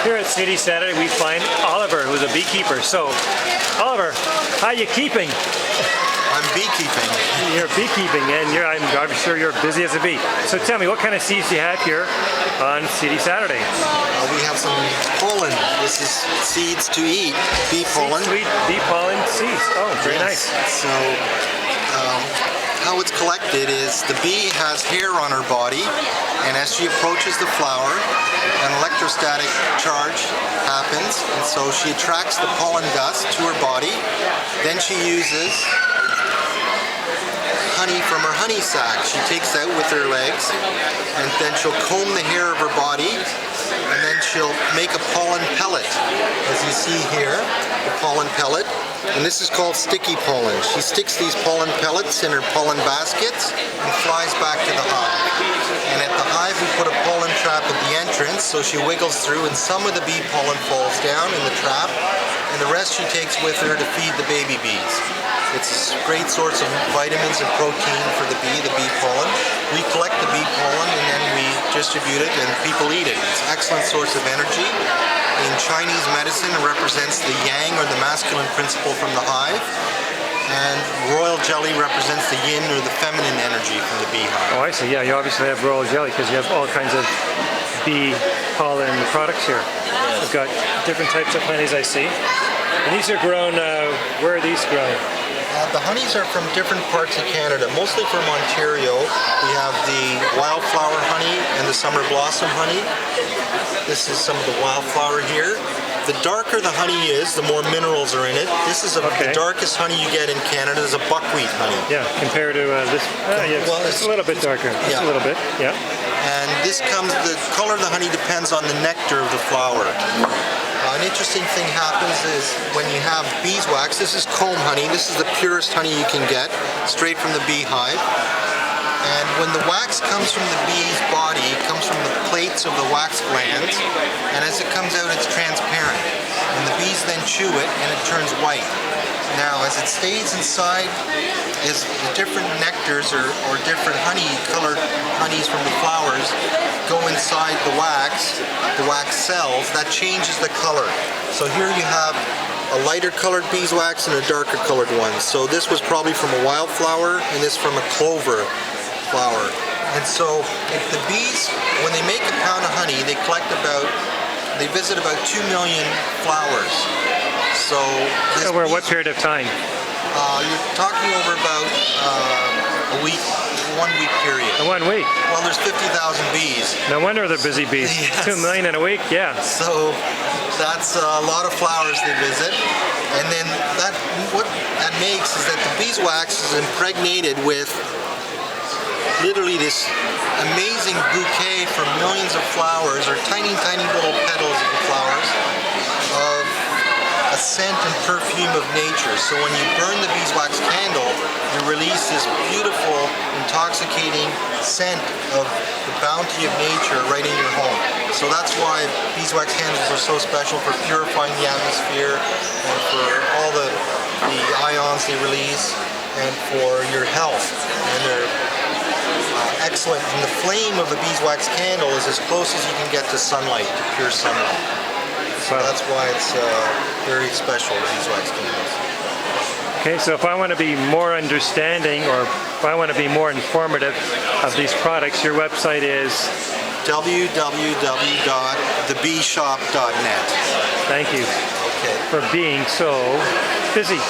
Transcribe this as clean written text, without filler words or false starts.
Here at Seedy Saturday, we find Oliver, who's a beekeeper. So, Oliver, how you keeping? I'm beekeeping. You're beekeeping, and I'm sure you're busy as a bee. So tell me, what kind of seeds do you have here on Seedy Saturday? We have some pollen. This is seeds to eat, bee pollen. Sweet bee pollen seeds. Oh, very nice. So, how it's collected is the bee has hair on her body, and as she approaches the flower, an electrostatic charge happens, and so she attracts the pollen dust to her body. Then she uses honey from her honey sac. She takes out with her legs, and then she'll comb the hair of her body, and then she'll make a pollen pellet, as you see here, the pollen pellet. And this is called sticky pollen. She sticks these pollen pellets in her pollen baskets and flies back to the hive. And at the hive we put a pollen trap at the entrance, so she wiggles through and some of the bee pollen falls down in the trap, and the rest she takes with her to feed the baby bees. It's a great source of vitamins and protein for the bee pollen. We collect the bee pollen and then we distribute it and people eat it. It's an excellent source of energy. In Chinese medicine, it represents the yang or the masculine principle from the hive. And royal jelly represents the yin or the feminine energy from the beehive. Oh, I see. Yeah, you obviously have royal jelly because you have all kinds of bee pollen products here. Yes. We've got different types of honeys, I see. And these are grown, where are these grown? The honeys are from different parts of Canada, mostly from Ontario. We have the wildflower honey and the summer blossom honey. This is some of the wildflower here. The darker the honey is, the more minerals are in it. This is the darkest honey you get in Canada. Is a buckwheat honey. Yeah, compared to this. Yeah, well, it's a little bit darker. Yeah. Just a little bit. Yeah. And this the color of the honey depends on the nectar of the flower. An interesting thing happens is when you have beeswax, this is comb honey, this is the purest honey you can get, straight from the beehive. And when the wax comes from the bee's body, it comes from the plates of the wax glands, and as it comes out it's transparent. And the bees then chew it and it turns white. Now as it stays inside, as the different nectars or different colored honeys from the flowers go inside the wax cells, that changes the color. So here you have a lighter colored beeswax and a darker colored one. So this was probably from a wildflower and this from a clover flower. And so if the bees, when they make a pound of honey, they visit about 2 million flowers. So over what period of time? You're talking over about a week, 1 week period. 1 week? Well, there's 50,000 bees. No wonder they're busy bees. Yes. 2 million in a week, yeah. So that's a lot of flowers they visit. And then what that makes is that the beeswax is impregnated with literally this amazing bouquet from millions of flowers, or tiny, tiny little petals of the flowers, of a scent and perfume of nature. So when you burn the beeswax candle, you release this beautiful, intoxicating scent of the bounty of nature right in your home. So that's why beeswax candles are so special for purifying the atmosphere and for all the ions they release and for your health. And they're excellent. And the flame of the beeswax candle is as close as you can get to sunlight, to pure sunlight. So that's why it's very special, beeswax candles. Okay, so if I want to be more understanding, or if I want to be more informative of these products, your website is? www.thebeeshop.net. Thank you for being so busy.